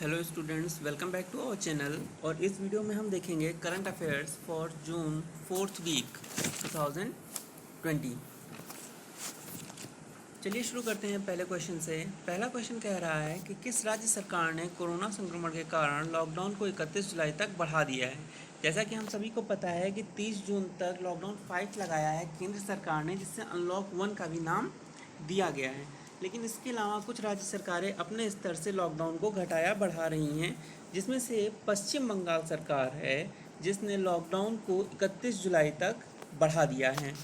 Hello students, welcome back to our channel. और इस video में हम देखेंगे current affairs for June 4th week 2020। चलिए शुरू करते हैं पहले क्वेश्चन से। पहला क्वेश्चन कह रहा है कि किस राज्य सरकार ने कोरोना संक्रमण के कारण लॉकडाउन को 31 जुलाई तक बढ़ा दिया है। जैसा कि हम सभी को पता है कि 30 जून तक लॉकडाउन 5 लगाया है केंद्र सरकार ने, जिससे अनलॉक 1 का भी नाम दिया गया है। लेकिन इसके अलावा कुछ राज्य सरकारें अपने स्तर से लॉकडाउन को घटाया बढ़ा रही हैं, जिसमें से पश्चिम बंगाल सरकार है जिसने लॉकडाउन को 31 जुलाई तक बढ़ा दिया है।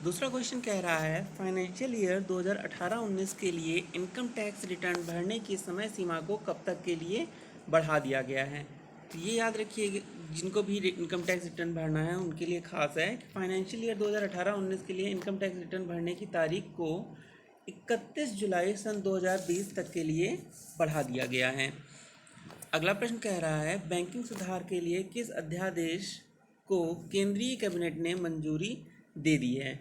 दूसरा क्वेश्चन कह रहा है फाइनेंशियल ईयर 2018-19 के लिए इनकम टैक्स रिटर्न भरने की समय सीमा को कब तक के लिए बढ़ा दिया गया है। तो ये याद रखिए, जिनको भी इनकम टैक्स रिटर्न भरना है उनके लिए खास है कि फाइनेंशियल ईयर 2018-19 के लिए इनकम टैक्स रिटर्न भरने की तारीख को 31 जुलाई सन 2020 तक के लिए बढ़ा दिया गया है। अगला प्रश्न कह रहा है बैंकिंग सुधार के लिए किस अध्यादेश को केंद्रीय कैबिनेट ने मंजूरी दे दी है।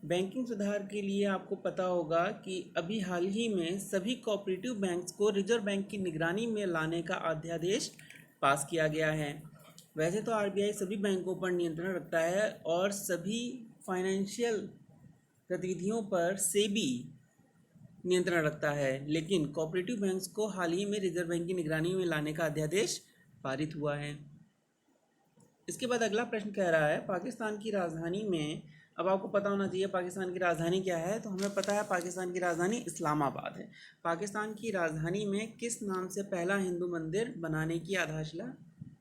बैंकिंग सुधार के लिए आपको पता होगा कि अभी हाल ही में सभी कोऑपरेटिव बैंक्स को रिजर्व बैंक की निगरानी में लाने का अध्यादेश पास किया गया है। वैसे तो आरबीआई सभी बैंकों पर नियंत्रण रखता है और सभी फाइनेंशियल गतिविधियों पर सेबी नियंत्रण रखता है, लेकिन कोऑपरेटिव बैंक्स को हाल ही में रिजर्व बैंक की निगरानी में लाने का अध्यादेश पारित हुआ है। इसके बाद अगला प्रश्न कह रहा है पाकिस्तान की राजधानी में, अब आपको पता होना चाहिए पाकिस्तान की राजधानी क्या है, तो हमें पता है पाकिस्तान की राजधानी इस्लामाबाद है। पाकिस्तान की राजधानी में किस नाम से पहला हिंदू मंदिर बनाने की आधारशिला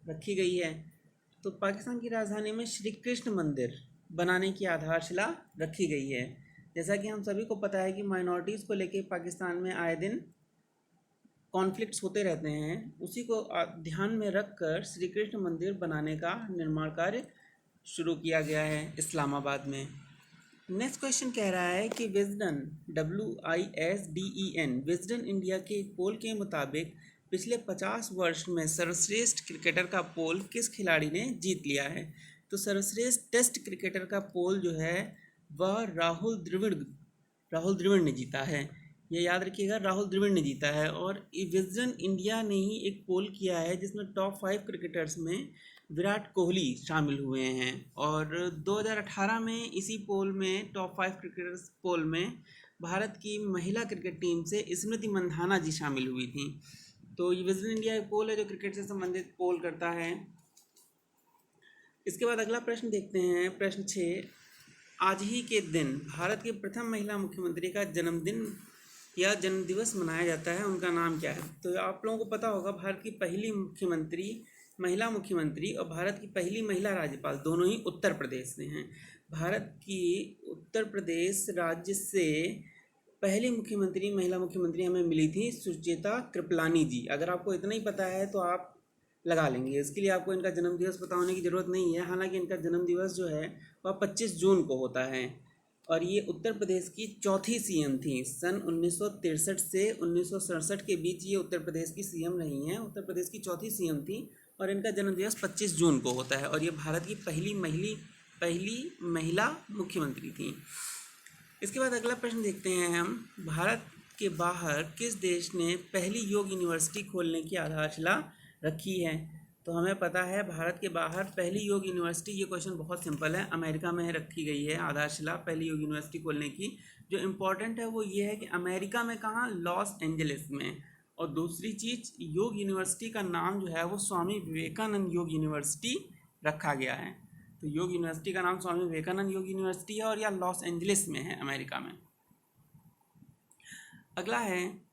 रखी गई है। तो पाकिस्तान की राजधानी में श्री कृष्ण मंदिर बनाने की आधारशिला रखी गई है। जैसा कि हम सभी को पता है कि माइनॉरिटीज़ को लेकर पाकिस्तान में आए दिन कॉन्फ्लिक्ट्स होते रहते हैं, उसी को ध्यान में रखकर श्री कृष्ण मंदिर बनाने का निर्माण कार्य शुरू किया गया है इस्लामाबाद में। नेक्स्ट क्वेश्चन कह रहा है कि विजडन WISDEN विजडन इंडिया के पोल के मुताबिक पिछले 50 वर्ष में सर्वश्रेष्ठ क्रिकेटर का पोल किस खिलाड़ी ने जीत लिया है। तो सर्वश्रेष्ठ टेस्ट क्रिकेटर का पोल जो है वह राहुल द्रविड़ ने जीता है। ये याद रखिएगा, राहुल द्रविड़ ने जीता है। और विजन इंडिया ने ही एक पोल किया है जिसमें टॉप 5 क्रिकेटर्स में विराट कोहली शामिल हुए हैं। और 2018 में इसी पोल में टॉप 5 क्रिकेटर्स पोल में भारत की महिला क्रिकेट टीम से स्मृति मंधाना जी शामिल हुई थी। तो ये विजन इंडिया एक पोल है जो क्रिकेट से संबंधित पोल करता है। इसके बाद अगला प्रश्न देखते हैं, प्रश्न 6। आज ही के दिन भारत की प्रथम महिला मुख्यमंत्री का जन्मदिन या जन्मदिवस मनाया जाता है, उनका नाम क्या है। तो आप लोगों को पता होगा भारत की पहली महिला मुख्यमंत्री और भारत की पहली महिला राज्यपाल दोनों ही उत्तर प्रदेश से हैं। भारत की उत्तर प्रदेश राज्य से पहली महिला मुख्यमंत्री हमें मिली थी सुचेता कृपलानी जी। अगर आपको इतना ही पता है तो आप लगा लेंगे, इसके लिए आपको इनका जन्मदिवस पता होने की ज़रूरत नहीं है। हालांकि इनका जन्मदिवस जो है वह 25 जून को होता है। और ये उत्तर प्रदेश की चौथी सीएम थी। सन 1963 से 1967 के बीच ये उत्तर प्रदेश की सीएम रही हैं। उत्तर प्रदेश की चौथी सीएम थी और इनका जन्मदिवस 25 जून को होता है। और ये भारत की पहली महिला मुख्यमंत्री थी। इसके बाद अगला प्रश्न देखते हैं हम, भारत के बाहर किस देश ने पहली योग यूनिवर्सिटी खोलने की आधारशिला रखी है। तो हमें पता है भारत के बाहर पहली योग यूनिवर्सिटी, ये क्वेश्चन बहुत सिंपल है, अमेरिका में रखी गई है आधारशिला पहली योग यूनिवर्सिटी खोलने की। जो इम्पोर्टेंट है वो ये है कि अमेरिका में कहाँ, लॉस एंजलिस में। और दूसरी चीज़, योग यूनिवर्सिटी का नाम जो है वो स्वामी विवेकानंद योग यूनिवर्सिटी रखा गया है। तो योग यूनिवर्सिटी का नाम स्वामी विवेकानंद योग यूनिवर्सिटी है और यह लॉस एंजलिस में है, अमेरिका में। अगला है,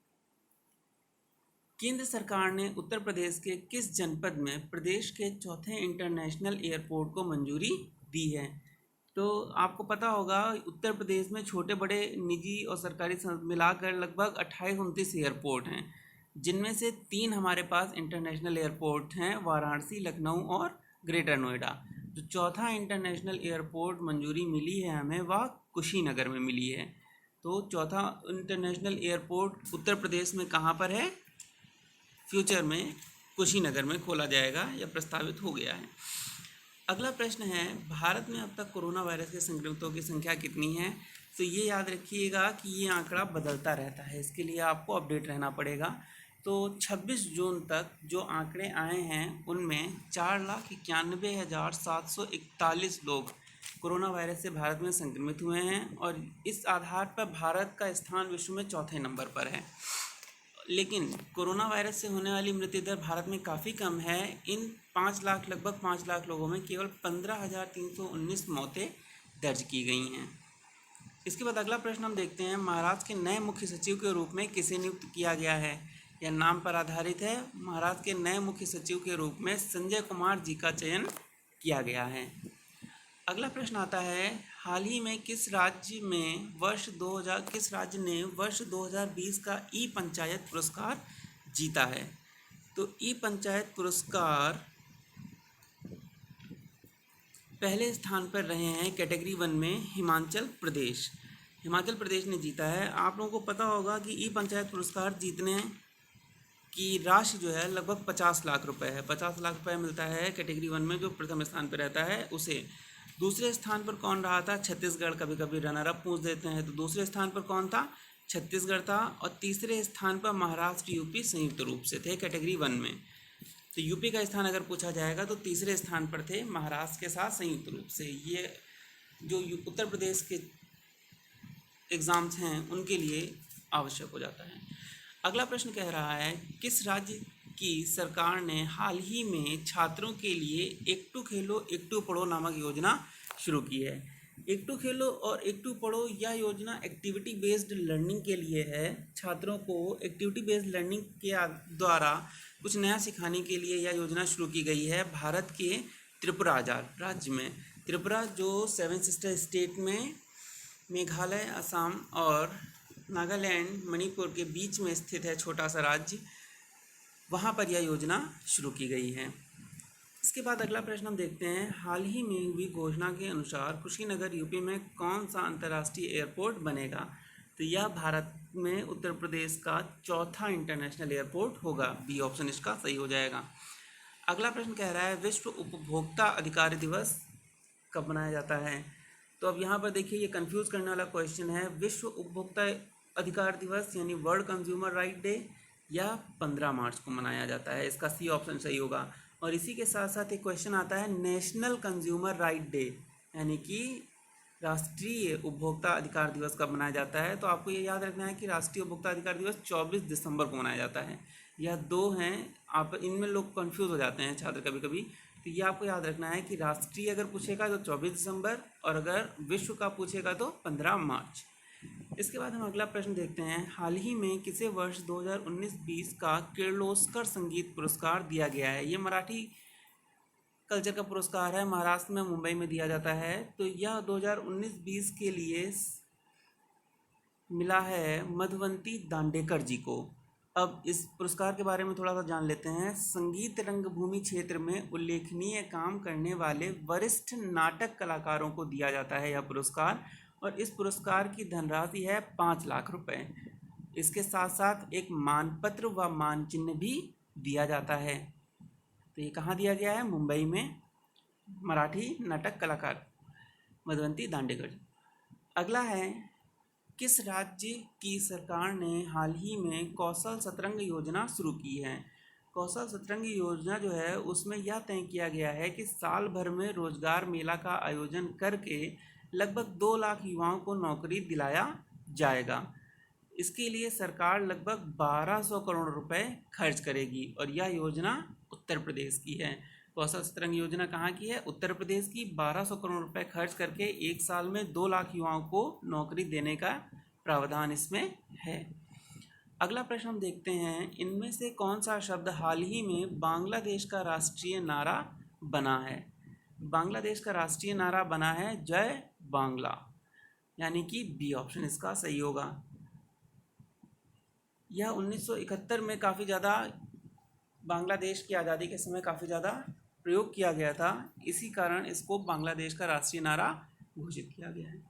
केंद्र सरकार ने उत्तर प्रदेश के किस जनपद में प्रदेश के चौथे इंटरनेशनल एयरपोर्ट को मंजूरी दी है। तो आपको पता होगा उत्तर प्रदेश में छोटे बड़े निजी और सरकारी मिलाकर लगभग 28-29 एयरपोर्ट हैं, जिनमें से 3 हमारे पास इंटरनेशनल एयरपोर्ट हैं, वाराणसी, लखनऊ और ग्रेटर नोएडा। जो चौथा इंटरनेशनल एयरपोर्ट मंजूरी मिली है हमें, वह कुशीनगर में मिली है। तो चौथा इंटरनेशनल एयरपोर्ट उत्तर प्रदेश में कहाँ पर है, फ्यूचर में कुशीनगर में खोला जाएगा या प्रस्तावित हो गया है। अगला प्रश्न है, भारत में अब तक कोरोना वायरस के संक्रमितों की संख्या कितनी है। तो ये याद रखिएगा कि ये आंकड़ा बदलता रहता है, इसके लिए आपको अपडेट रहना पड़ेगा। तो 26 जून तक जो आंकड़े आए हैं उनमें 4,91,741 लोग कोरोना वायरस से भारत में संक्रमित हुए हैं और इस आधार पर भारत का स्थान विश्व में चौथे नंबर पर है। लेकिन कोरोना वायरस से होने वाली मृत्यु दर भारत में काफ़ी कम है। इन 5 लाख लगभग 5 लाख लोगों में केवल 15,319 मौतें दर्ज की गई हैं। इसके बाद अगला प्रश्न हम देखते हैं, महाराष्ट्र के नए मुख्य सचिव के रूप में किसे नियुक्त किया गया है? यह नाम पर आधारित है। महाराष्ट्र के नए मुख्य सचिव के रूप में संजय कुमार जी का चयन किया गया है। अगला प्रश्न आता है, हाल ही में किस राज्य ने वर्ष 2020 का ई पंचायत पुरस्कार जीता है? तो ई पंचायत पुरस्कार पहले स्थान पर रहे हैं कैटेगरी 1 में हिमाचल प्रदेश ने जीता है। आप लोगों को पता होगा कि ई पंचायत पुरस्कार जीतने की राशि जो है लगभग 50 लाख रुपए है। 50 लाख रुपए मिलता है कैटेगरी 1 में जो प्रथम स्थान पर रहता है उसे। दूसरे स्थान पर कौन रहा था? छत्तीसगढ़। कभी कभी रनर अप पूछ देते हैं, तो दूसरे स्थान पर कौन था? छत्तीसगढ़ था। और तीसरे स्थान पर महाराष्ट्र यूपी संयुक्त रूप से थे कैटेगरी 1 में। तो यूपी का स्थान अगर पूछा जाएगा तो तीसरे स्थान पर थे महाराष्ट्र के साथ संयुक्त रूप से। ये जो उत्तर प्रदेश के एग्ज़ाम्स हैं उनके लिए आवश्यक हो जाता है। अगला प्रश्न कह रहा है, किस राज्य की सरकार ने हाल ही में छात्रों के लिए एकटू खेलो एकटू पढ़ो नामक योजना शुरू की है? एकटू खेलो और एकटू पढ़ो यह योजना एक्टिविटी बेस्ड लर्निंग के लिए है। छात्रों को एक्टिविटी बेस्ड लर्निंग के द्वारा कुछ नया सिखाने के लिए यह योजना शुरू की गई है भारत के त्रिपुरा राज्य में। त्रिपुरा जो 7 सिस्टर स्टेट में मेघालय, असम और नागालैंड, मणिपुर के बीच में स्थित है, छोटा सा राज्य, वहाँ पर यह योजना शुरू की गई है। इसके बाद अगला प्रश्न हम देखते हैं, हाल ही में हुई घोषणा के अनुसार कुशीनगर यूपी में कौन सा अंतर्राष्ट्रीय एयरपोर्ट बनेगा? तो यह भारत में उत्तर प्रदेश का चौथा इंटरनेशनल एयरपोर्ट होगा। बी ऑप्शन इसका सही हो जाएगा। अगला प्रश्न कह रहा है, विश्व उपभोक्ता अधिकार दिवस कब मनाया जाता है? तो अब यहाँ पर देखिए, ये कंफ्यूज करने वाला क्वेश्चन है। विश्व उपभोक्ता अधिकार दिवस यानी वर्ल्ड कंज्यूमर राइट डे या 15 मार्च को मनाया जाता है। इसका सी ऑप्शन सही होगा। और इसी के साथ साथ एक क्वेश्चन आता है, नेशनल कंज्यूमर राइट डे यानी कि राष्ट्रीय उपभोक्ता अधिकार दिवस कब मनाया जाता है? तो आपको ये याद रखना है कि राष्ट्रीय उपभोक्ता अधिकार दिवस 24 दिसंबर को मनाया जाता है। यह दो हैं, आप इनमें लोग कंफ्यूज हो जाते हैं छात्र कभी कभी। तो ये आपको याद रखना है कि राष्ट्रीय अगर पूछेगा तो 24 दिसंबर और अगर विश्व का पूछेगा तो 15 मार्च। इसके बाद हम अगला प्रश्न देखते हैं, हाल ही में किसे वर्ष 2019-20 का किर्लोस्कर संगीत पुरस्कार दिया गया है? ये मराठी कल्चर का पुरस्कार है, महाराष्ट्र में मुंबई में दिया जाता है। तो यह 2019-20 के लिए मिला है मधुवंती दांडेकर जी को। अब इस पुरस्कार के बारे में थोड़ा सा जान लेते हैं। संगीत रंगभूमि क्षेत्र में उल्लेखनीय काम करने वाले वरिष्ठ नाटक कलाकारों को दिया जाता है यह पुरस्कार, और इस पुरस्कार की धनराशि है 5 लाख रुपए। इसके साथ साथ एक मानपत्र व मानचिन्ह भी दिया जाता है। तो ये कहाँ दिया गया है? मुंबई में मराठी नाटक कलाकार मधुवंती दांडेकर। अगला है, किस राज्य की सरकार ने हाल ही में कौशल सतरंग योजना शुरू की है? कौशल सतरंग योजना जो है उसमें यह तय किया गया है कि साल भर में रोजगार मेला का आयोजन करके लगभग 2 लाख युवाओं को नौकरी दिलाया जाएगा। इसके लिए सरकार लगभग 1200 करोड़ रुपए खर्च करेगी और यह योजना उत्तर प्रदेश की है। कौशल सतरंग योजना कहाँ की है? उत्तर प्रदेश की। 1200 करोड़ रुपए खर्च करके एक साल में 2 लाख युवाओं को नौकरी देने का प्रावधान इसमें है। अगला प्रश्न हम देखते हैं, इनमें से कौन सा शब्द हाल ही में बांग्लादेश का राष्ट्रीय नारा बना है? बांग्लादेश का राष्ट्रीय नारा बना है जय बांग्ला, यानी कि बी ऑप्शन इसका सही होगा। यह 1971 में काफ़ी ज़्यादा बांग्लादेश की आज़ादी के समय काफ़ी ज़्यादा प्रयोग किया गया था, इसी कारण इसको बांग्लादेश का राष्ट्रीय नारा घोषित किया गया है।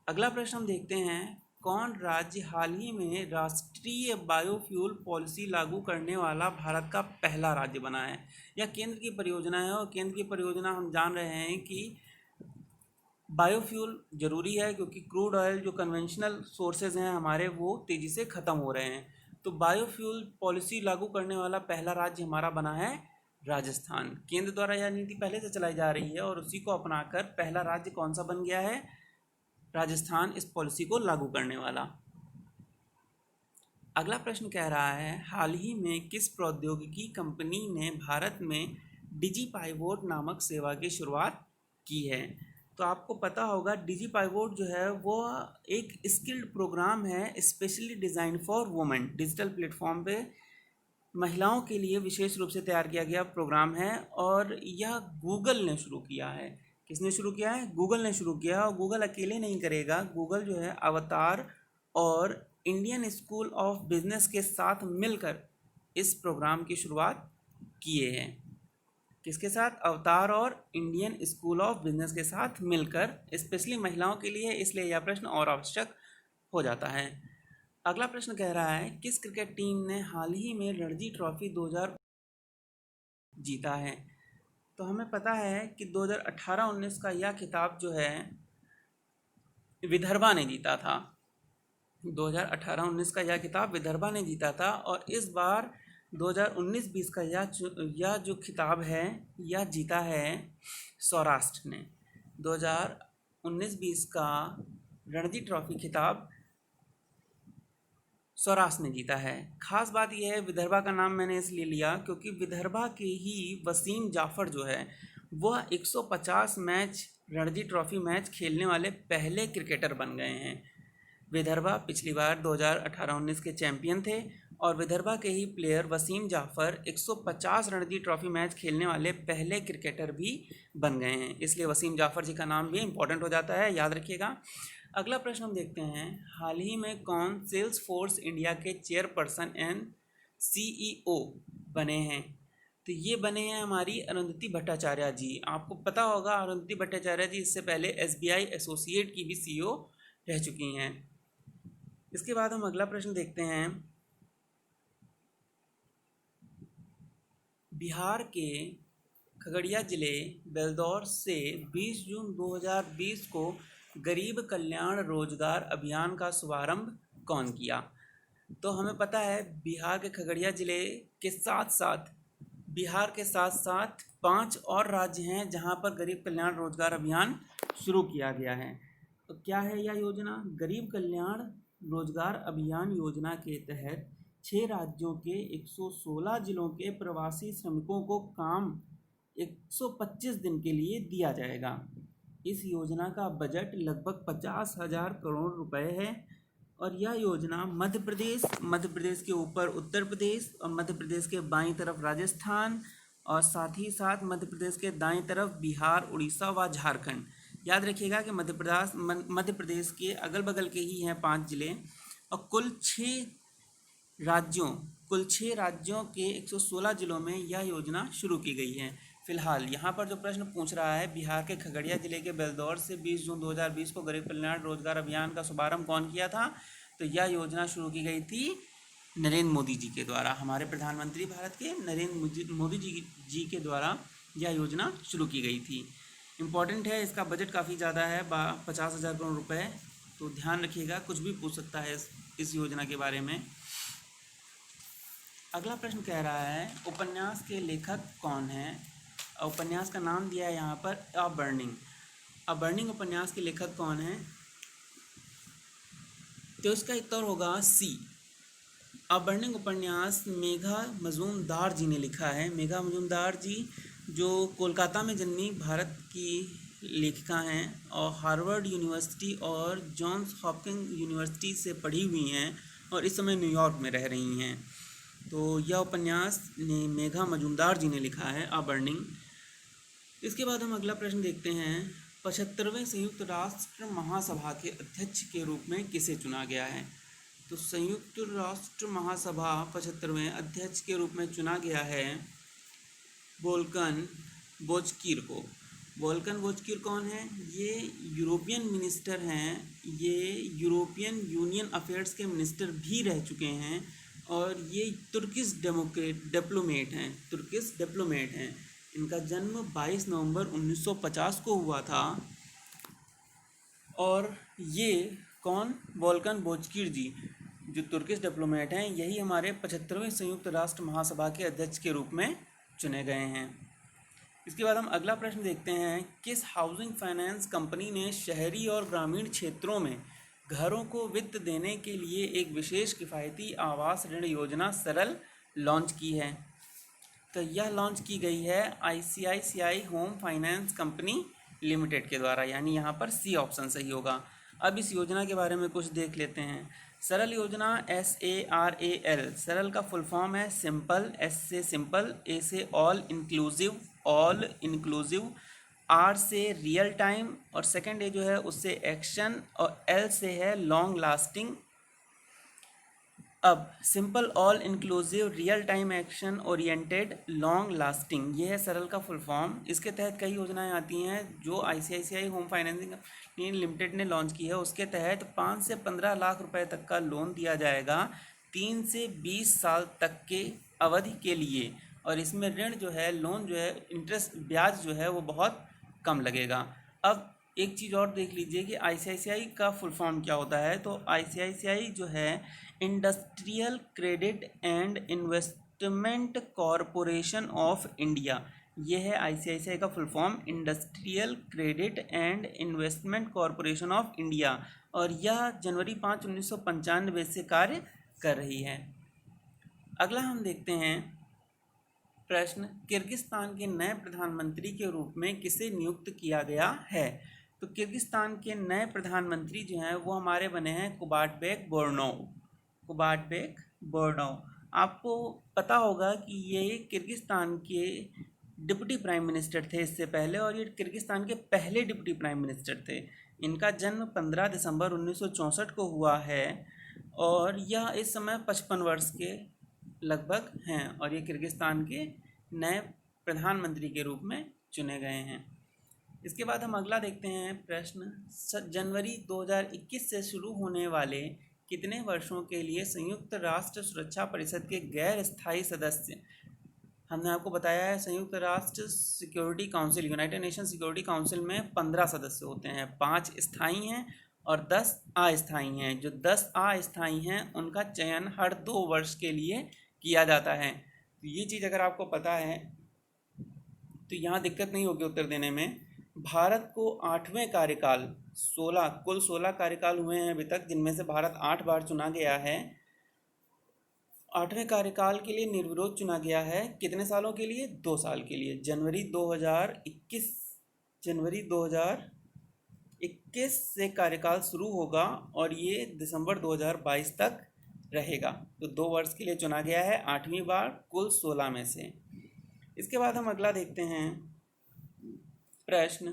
अगला प्रश्न हम देखते हैं, कौन राज्य हाल ही में राष्ट्रीय बायोफ्यूल पॉलिसी लागू करने वाला भारत का पहला राज्य बना है? यह केंद्र की परियोजना है और केंद्र की परियोजना हम जान रहे हैं कि बायोफ्यूल ज़रूरी है क्योंकि क्रूड ऑयल जो कन्वेंशनल सोर्सेज हैं हमारे वो तेज़ी से ख़त्म हो रहे हैं। तो बायोफ्यूल पॉलिसी लागू करने वाला पहला राज्य हमारा बना है राजस्थान। केंद्र द्वारा यह नीति पहले से चलाई जा रही है और उसी को अपनाकर पहला राज्य कौन सा बन गया है? राजस्थान, इस पॉलिसी को लागू करने वाला। अगला प्रश्न कह रहा है, हाल ही में किस प्रौद्योगिकी कंपनी ने भारत में डिजीपाइवोट नामक सेवा की शुरुआत की है? तो आपको पता होगा डिजीपाइवोट जो है वो एक स्किल्ड प्रोग्राम है specially design for women. Digital platform पे महिलाओं के लिए विशेष रूप से तैयार किया गया प्रोग्राम है और यह गूगल ने शुरू किया है। किसने शुरू किया है? गूगल ने शुरू किया। और गूगल अकेले नहीं करेगा, गूगल जो है अवतार और इंडियन स्कूल ऑफ बिजनेस के साथ मिलकर इस प्रोग्राम की शुरुआत किए हैं। किसके साथ? अवतार और इंडियन स्कूल ऑफ बिजनेस के साथ मिलकर, स्पेशली महिलाओं के लिए, इसलिए यह प्रश्न और आवश्यक हो जाता है। अगला प्रश्न कह रहा है, किस क्रिकेट टीम ने हाल ही में रणजी ट्रॉफी 2000 जीता है? तो हमें पता है कि 2018-19 का यह खिताब जो है विदर्भा ने जीता था। 2018-19 का यह खिताब विदर्भा ने जीता था और इस बार 2019-20 का यह जो खिताब है यह जीता है सौराष्ट्र ने। 2019-20 का रणजी ट्रॉफी खिताब सौराष्ट्र ने जीता है। खास बात यह है, विदर्भा का नाम मैंने इसलिए लिया क्योंकि विदर्भा के ही वसीम जाफ़र जो है वह 150 मैच रणजी ट्रॉफी मैच खेलने वाले पहले क्रिकेटर बन गए हैं। विदर्भा पिछली बार 2018-19 के चैंपियन थे और विदर्भा के ही player Wasim Jaffer 150 Ranji trophy match खेलने वाले पहले क्रिकेटर भी बन गए हैं, इसलिए वसीम जाफ़र जी का नाम भी इम्पोर्टेंट हो जाता है, याद रखिएगा। अगला प्रश्न हम देखते हैं, हाल ही में कौन सेल्स फोर्स इंडिया के चेयरपर्सन एंड CEO बने हैं? तो ये बने हैं हमारी अरुंधति भट्टाचार्य जी। आपको पता होगा अरुंधति भट्टाचार्य जी इससे पहले SBI एसोसिएट की भी CEO रह चुकी हैं। इसके बाद हम अगला प्रश्न देखते हैं, बिहार के खगड़िया जिले बेलदौर से 20 जून 2020 को गरीब कल्याण रोजगार अभियान का शुभारंभ कौन किया? तो हमें पता है बिहार के खगड़िया जिले के साथ साथ 5 और राज्य हैं जहां पर गरीब कल्याण रोजगार अभियान शुरू किया गया है। तो क्या है यह योजना? गरीब कल्याण रोजगार अभियान योजना के तहत 6 राज्यों के 116 जिलों के प्रवासी श्रमिकों को काम 125 दिन के लिए दिया जाएगा। इस योजना का बजट लगभग 50,000 करोड़ रुपए है और यह योजना मध्य प्रदेश के ऊपर उत्तर प्रदेश और मध्य प्रदेश के बाईं तरफ राजस्थान और साथ ही साथ मध्य प्रदेश के दाईं तरफ बिहार, उड़ीसा व झारखंड। याद रखिएगा कि मध्य प्रदेश के अगल बगल के ही हैं 5 जिले और कुल 6 राज्यों के 116 जिलों में यह योजना शुरू की गई है। फिलहाल यहाँ पर जो प्रश्न पूछ रहा है, बिहार के खगड़िया जिले के बेलदौर से 20 जून 2020 को गरीब कल्याण रोजगार अभियान का शुभारंभ कौन किया था? तो यह योजना शुरू की गई थी नरेंद्र मोदी जी के द्वारा। हमारे प्रधानमंत्री भारत के नरेंद्र मोदी जी के द्वारा यह योजना शुरू की गई थी। इम्पॉर्टेंट है, इसका बजट काफ़ी ज़्यादा है, 50,000 करोड़ रुपए। तो ध्यान रखिएगा, कुछ भी पूछ सकता है इस योजना के बारे में। अगला प्रश्न कह रहा है, उपन्यास के लेखक कौन हैं? उपन्यास का नाम दिया है यहाँ पर अ बर्निंग उपन्यास के लेखक कौन हैं? तो इसका उत्तर होगा सी। अ बर्निंग उपन्यास मेघा मजूमदार जी ने लिखा है। मेघा मजूमदार जी जो कोलकाता में जन्मी भारत की लेखिका हैं और हार्वर्ड यूनिवर्सिटी और जॉन्स हॉपकिंस यूनिवर्सिटी से पढ़ी हुई हैं और इस समय न्यूयॉर्क में रह रही हैं। तो यह उपन्यास मेघा मजूमदार जी ने लिखा है, अ बर्निंग। इसके बाद हम अगला प्रश्न देखते हैं, 75वें संयुक्त राष्ट्र महासभा के अध्यक्ष के रूप में किसे चुना गया है? तो संयुक्त राष्ट्र महासभा 75वें अध्यक्ष के रूप में चुना गया है वोल्कन बोजकीर को। वोल्कन बोजकीर कौन है? ये यूरोपियन मिनिस्टर हैं, ये यूरोपियन यूनियन अफेयर्स के मिनिस्टर भी रह चुके हैं और ये तुर्किश डिप्लोमेट हैं। इनका जन्म 22 नवंबर 1950 को हुआ था और ये कौन? वोल्कन बोजकीर जी, जो तुर्किश डिप्लोमेट हैं, यही हमारे 75वें संयुक्त राष्ट्र महासभा के अध्यक्ष के रूप में चुने गए हैं। इसके बाद हम अगला प्रश्न देखते हैं, किस हाउसिंग फाइनेंस कंपनी ने शहरी और ग्रामीण क्षेत्रों में घरों को वित्त देने के लिए एक विशेष किफ़ायती आवास ऋण योजना सरल लॉन्च की है? तो यह लॉन्च की गई है ICICI home finance company limited के द्वारा, यानी यहाँ पर सी ऑप्शन सही होगा। अब इस योजना के बारे में कुछ देख लेते हैं। सरल योजना SARAL, सरल का फुल फॉर्म है सिंपल, S से सिंपल, A से ऑल इंक्लूसिव, R से रियल टाइम और सेकंड A जो है उससे एक्शन और L से है लॉन्ग लास्टिंग। अब simple, all inclusive, real time, action oriented, long lasting, ये है सरल का फुल फॉर्म। इसके तहत कई योजनाएं आती हैं जो ICICI होम फाइनेंसिंग लिमिटेड ने लॉन्च की है। उसके तहत 5 से 15 लाख रुपए तक का लोन दिया जाएगा 3 से 20 साल तक के अवधि के लिए, और इसमें ऋण जो है, लोन जो है, इंटरेस्ट ब्याज जो है वो बहुत कम लगेगा। अब एक चीज़ और देख लीजिए कि ICICI का फुल फॉर्म क्या होता है। तो ICICI जो है industrial credit and investment corporation of India, ये है ICICI का full form, industrial credit and investment corporation of India, और यह जनवरी 5, 1995 से कार्य कर रही है। अगला हम देखते हैं प्रश्न, किर्गिस्तान के नए प्रधानमंत्री के रूप में किसे नियुक्त किया गया है? तो किर्गिस्तान के नए प्रधानमंत्री जो हैं वो हमारे बने हैं कुबाटबेक बोर्डोव। आपको पता होगा कि ये किर्गिस्तान के डिप्टी प्राइम मिनिस्टर थे इससे पहले, और ये किर्गिस्तान के पहले डिप्टी प्राइम मिनिस्टर थे। इनका जन्म 15 दिसंबर 1964 को हुआ है और यह इस समय 55 वर्ष के लगभग हैं, और ये किर्गिस्तान के नए प्रधानमंत्री के रूप में चुने गए हैं। इसके बाद हम अगला देखते हैं प्रश्न, जनवरी 2021 से शुरू होने वाले कितने वर्षों के लिए संयुक्त राष्ट्र सुरक्षा परिषद के गैर स्थायी सदस्य, हमने आपको बताया है संयुक्त राष्ट्र security council, United nation security council में 15 सदस्य होते हैं, 5 स्थायी हैं और 10 अस्थायी हैं। जो 10 अस्थायी हैं उनका चयन हर 2 वर्ष के लिए किया जाता है। तो ये चीज़ अगर आपको पता है तो यहाँ दिक्कत नहीं होगी उत्तर देने में। भारत को 8वें कार्यकाल, कुल 16 कार्यकाल हुए हैं अभी तक, जिनमें से भारत 8 बार चुना गया है। 8वें कार्यकाल के लिए निर्विरोध चुना गया है। कितने सालों के लिए? 2 साल के लिए। जनवरी 2021 से कार्यकाल शुरू होगा और ये दिसंबर 2022 तक रहेगा। तो 2 वर्ष के लिए चुना गया है 8वीं बार कुल 16 में से। इसके बाद हम अगला देखते हैं प्रश्न,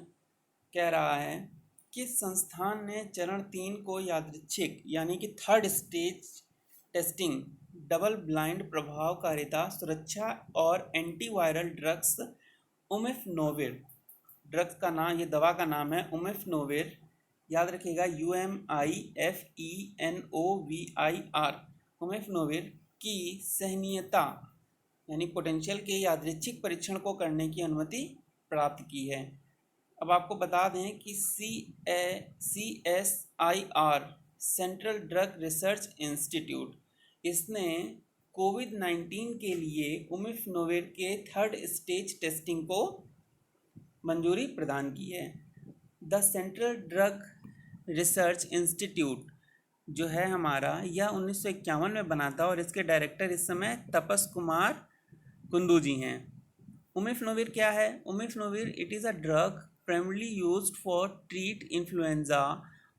कह रहा है किस संस्थान ने चरण 3 को यादृच्छिक यानी कि third stage testing, double blind प्रभावकारिता, सुरक्षा और एंटीवायरल ड्रग्स उमिफनोविर, ड्रग्स का नाम, ये दवा का नाम है उमिफनोविर, याद रखिएगा UMIFENOVIR, उमिफनोविर की सहनीयता यानी पोटेंशियल के यादृच्छिक परीक्षण को करने की अनुमति प्राप्त की है। अब आपको बता दें कि CSIR, central drug research institute, इसने कोविड-19 के लिए उमिफनोविर के थर्ड स्टेज टेस्टिंग को मंजूरी प्रदान की है। The central drug research institute जो है हमारा, यह 1951 में बना था और इसके डायरेक्टर इस समय तपस कुमार कुंदू जी हैं। उमिफनोविर क्या है? Umifenovir, it is a drug primarily used for treat influenza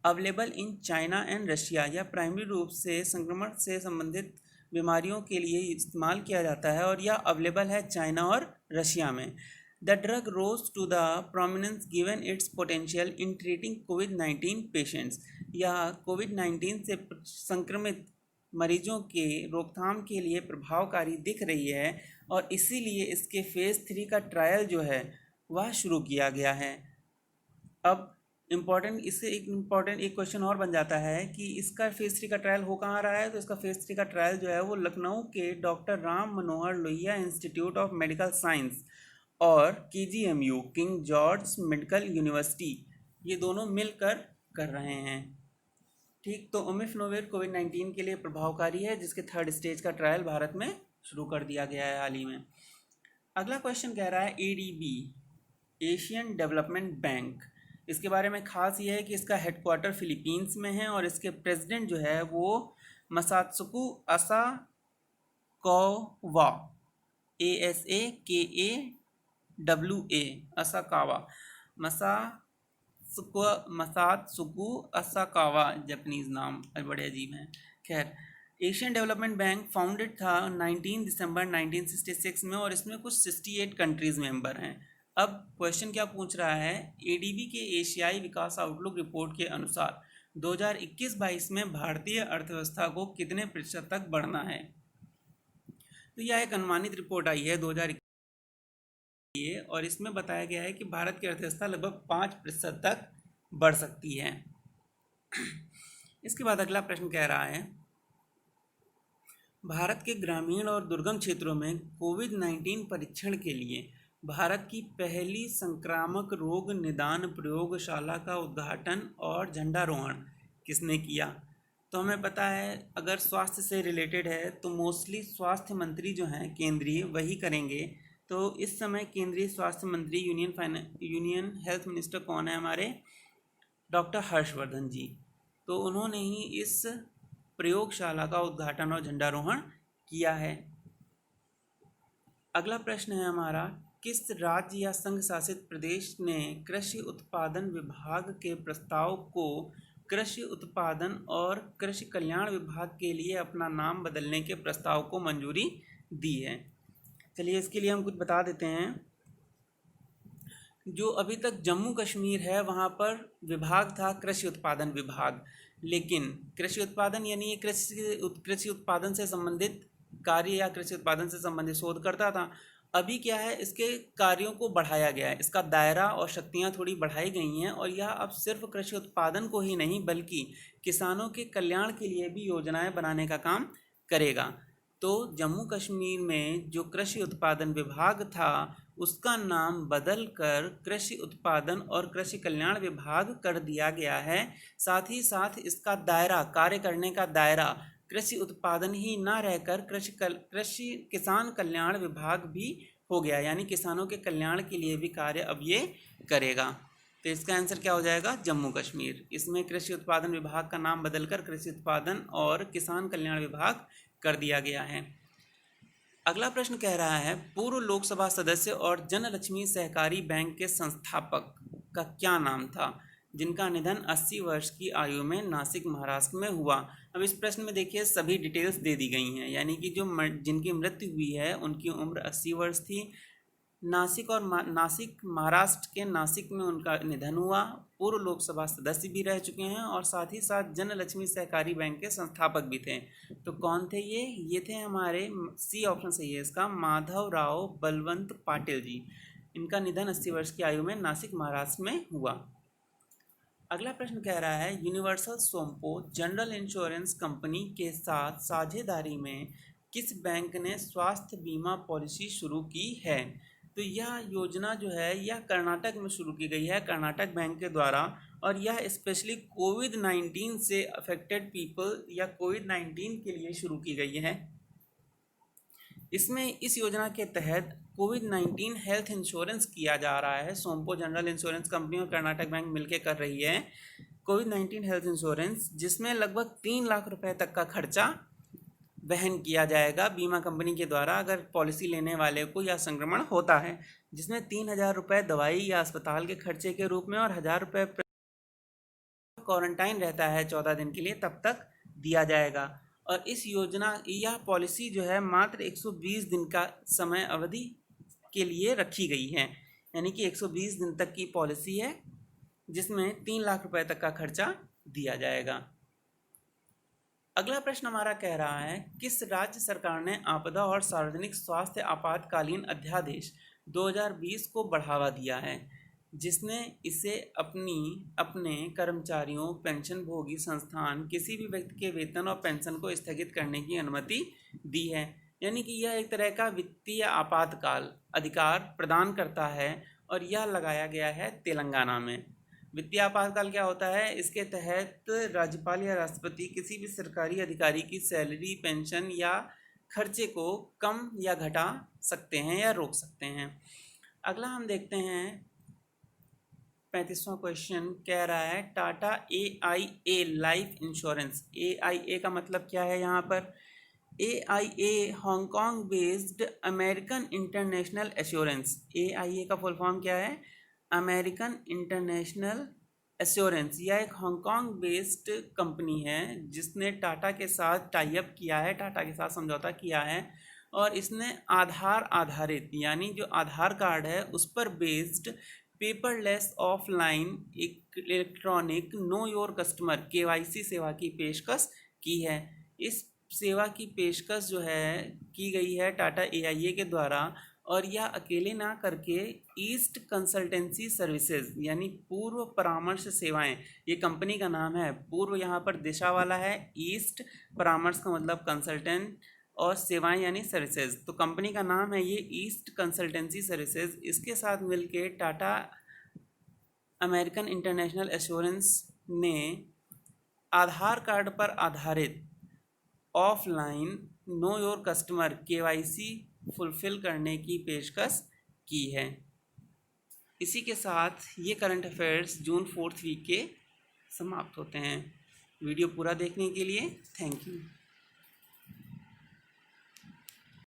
available in China and Russia. यह प्राइमरी रूप से संक्रमण से संबंधित बीमारियों के लिए इस्तेमाल किया जाता है और यह अवेलेबल है चाइना और रशिया में। The drug rose to the prominence given its potential in treating कोविड-19 पेशेंट्स। यह कोविड-19 से संक्रमित मरीजों के रोकथाम के लिए प्रभावकारी दिख रही है और इसीलिए इसके फेज़ 3 का ट्रायल जो है वह शुरू किया गया है। अब इससे एक क्वेश्चन और बन जाता है कि इसका फेज़ 3 का ट्रायल हो कहाँ रहा है। तो इसका फेज़ 3 का ट्रायल जो है वो लखनऊ के doctor Ram Manohar Lohia institute of medical science और KGMU, king George medical university, ये दोनों मिलकर कर रहे हैं। ठीक, तो ओमिफिनोविर कोविड-19 के लिए प्रभावकारी है, जिसके 3rd स्टेज का ट्रायल भारत में शुरू कर दिया गया है हाल ही में। अगला क्वेश्चन कह रहा है एडीबी, एशियन डेवलपमेंट बैंक। इसके बारे में खास ये है कि इसका हेडक्वार्टर फिलीपींस में है और इसके प्रेसिडेंट जो है वो Masatsuko Asakawa, ASAKAWA, Asakawa, Masatsuko Asakawa, Japanese नाम बड़े अजीब हैं। खैर, एशियन डेवलपमेंट बैंक फाउंडेड था 19 दिसंबर 1966 में और इसमें कुछ 68 कंट्रीज मेंबर हैं। अब क्वेश्चन क्या पूछ रहा है, एडीबी के एशियाई विकास आउटलुक रिपोर्ट के अनुसार 2021-22 में भारतीय अर्थव्यवस्था को कितने प्रतिशत तक बढ़ना है। तो यह एक अनुमानित रिपोर्ट आई है 2021 और इसमें बताया गया है कि भारत की अर्थव्यवस्था लगभग 5% तक बढ़ सकती है। इसके बाद अगला प्रश्न कह रहा है, भारत के ग्रामीण और दुर्गम क्षेत्रों में कोविड-19 परीक्षण के लिए भारत की पहली संक्रामक रोग निदान प्रयोगशाला का उद्घाटन और झंडारोहण किसने किया। तो हमें पता है अगर स्वास्थ्य से रिलेटेड है तो मोस्टली स्वास्थ्य मंत्री जो हैं केंद्रीय वही करेंगे। तो इस समय केंद्रीय स्वास्थ्य मंत्री यूनियन हेल्थ मिनिस्टर कौन है हमारे, डॉक्टर हर्षवर्धन जी। तो उन्होंने ही इस प्रयोगशाला का उद्घाटन और झंडारोहण किया है। अगला प्रश्न है हमारा, किस राज्य या संघ शासित प्रदेश ने कृषि उत्पादन विभाग के प्रस्ताव को कृषि उत्पादन और कृषि कल्याण विभाग के लिए अपना नाम बदलने के प्रस्ताव को मंजूरी दी है। चलिए इसके लिए हम कुछ बता देते हैं। जो अभी तक जम्मू कश्मीर है वहाँ पर विभाग था कृषि उत्पादन विभाग, लेकिन कृषि उत्पादन यानी ये कृषि उत्पादन से संबंधित कार्य या कृषि उत्पादन से संबंधित शोध करता था। अभी क्या है, इसके कार्यों को बढ़ाया गया है, इसका दायरा और शक्तियाँ थोड़ी बढ़ाई गई हैं और यह अब सिर्फ कृषि उत्पादन को ही नहीं बल्कि किसानों के कल्याण के लिए भी योजनाएं बनाने का काम करेगा। तो जम्मू कश्मीर में जो कृषि उत्पादन विभाग था उसका नाम बदलकर कृषि उत्पादन और कृषि कल्याण विभाग कर दिया गया है। साथ ही साथ इसका दायरा, कार्य करने का दायरा कृषि उत्पादन ही ना रहकर कृषि किसान कल्याण विभाग भी हो गया, यानी किसानों के कल्याण के लिए भी कार्य अब ये करेगा। तो इसका आंसर क्या हो जाएगा, जम्मू कश्मीर। इसमें कृषि उत्पादन विभाग का नाम बदलकर कृषि उत्पादन और किसान कल्याण विभाग कर दिया गया है। अगला प्रश्न कह रहा है, पूर्व लोकसभा सदस्य और जनलक्ष्मी सहकारी बैंक के संस्थापक का क्या नाम था, जिनका निधन 80 वर्ष की आयु में नासिक महाराष्ट्र में हुआ। अब इस प्रश्न में देखिए सभी डिटेल्स दे दी गई हैं, यानी कि जो जिनकी मृत्यु हुई है उनकी उम्र 80 वर्ष थी। नासिक महाराष्ट्र के नासिक में उनका निधन हुआ। पूर्व लोकसभा सदस्य भी रह चुके हैं और साथ ही साथ जनलक्ष्मी सहकारी बैंक के संस्थापक भी थे। तो कौन थे ये थे हमारे, सी ऑप्शन सही है इसका, माधवराव बलवंत पाटिल जी। इनका निधन 80 वर्ष की आयु में नासिक महाराष्ट्र में हुआ। अगला प्रश्न कह रहा है, यूनिवर्सल सोमपो जनरल इंश्योरेंस कंपनी के साथ साझेदारी में किस बैंक ने स्वास्थ्य बीमा पॉलिसी शुरू की है। तो यह योजना जो है यह कर्नाटक में शुरू की गई है, कर्नाटक बैंक के द्वारा, और यह स्पेशली कोविड-19 से अफेक्टेड पीपल या कोविड-19 के लिए शुरू की गई है। इसमें इस योजना के तहत कोविड-19 हेल्थ इंश्योरेंस किया जा रहा है। सोमपो जनरल इंश्योरेंस कंपनी और कर्नाटक बैंक मिलकर कर रही है कोविड-19 हेल्थ इंश्योरेंस, जिसमें लगभग 3 लाख रुपए तक का खर्चा वहन किया जाएगा बीमा कंपनी के द्वारा अगर पॉलिसी लेने वाले को यह संक्रमण होता है, जिसमें 3,000 रुपये दवाई या अस्पताल के खर्चे के रूप में और 1,000 रुपये क्वारंटाइन रहता है 14 दिन के लिए तब तक दिया जाएगा। और इस योजना, यह पॉलिसी जो है मात्र 120 दिन का समय अवधि के लिए रखी गई है, यानी कि 120 दिन तक की पॉलिसी है जिसमें 3 लाख रुपए तक का खर्चा दिया जाएगा। अगला प्रश्न हमारा कह रहा है, किस राज्य सरकार ने आपदा और सार्वजनिक स्वास्थ्य आपातकालीन अध्यादेश 2020 को बढ़ावा दिया है, जिसने इसे अपने कर्मचारियों, पेंशनभोगी संस्थान, किसी भी व्यक्ति के वेतन और पेंशन को स्थगित करने की अनुमति दी है। यानी कि यह एक तरह का वित्तीय आपातकाल अधिकार प्रदान करता है और यह लगाया गया है तेलंगाना में। वित्तीय आपातकाल क्या होता है? इसके तहत राज्यपाल या राष्ट्रपति किसी भी सरकारी अधिकारी की सैलरी, पेंशन या खर्चे को कम या घटा सकते हैं या रोक सकते हैं। अगला हम देखते हैं 35वां क्वेश्चन कह रहा है Tata AIA life insurance. AIA का मतलब क्या है यहाँ पर? AIA Hong Kong based American international assurance. AIA का फुल फॉर्म क्या है? American international assurance. यह एक हांगकांग बेस्ड कंपनी है जिसने टाटा के साथ टाई अप किया है, टाटा के साथ समझौता किया है, और इसने आधार आधारित यानी जो आधार कार्ड है उस पर based paperless offline electronic know your customer KYC सेवा की पेशकश की है। इस सेवा की पेशकश जो है की गई है टाटा AIA के द्वारा, और यह अकेले ना करके ईस्ट कंसल्टेंसी सर्विसेज यानी पूर्व परामर्श सेवाएं, ये कंपनी का नाम है। पूर्व यहाँ पर दिशा वाला है, ईस्ट परामर्श का मतलब कंसल्टेंट, और सेवाएं यानी सर्विसेज, तो कंपनी का नाम है ये ईस्ट कंसल्टेंसी सर्विसेज। इसके साथ मिलके टाटा अमेरिकन इंटरनेशनल एश्योरेंस ने आधार कार्ड पर आधारित offline know your customer KYC fulfil करने की पेशकश की है। इसी के साथ ये करंट अफेयर्स जून 4th वीक के समाप्त होते हैं। वीडियो पूरा देखने के लिए थैंक यू।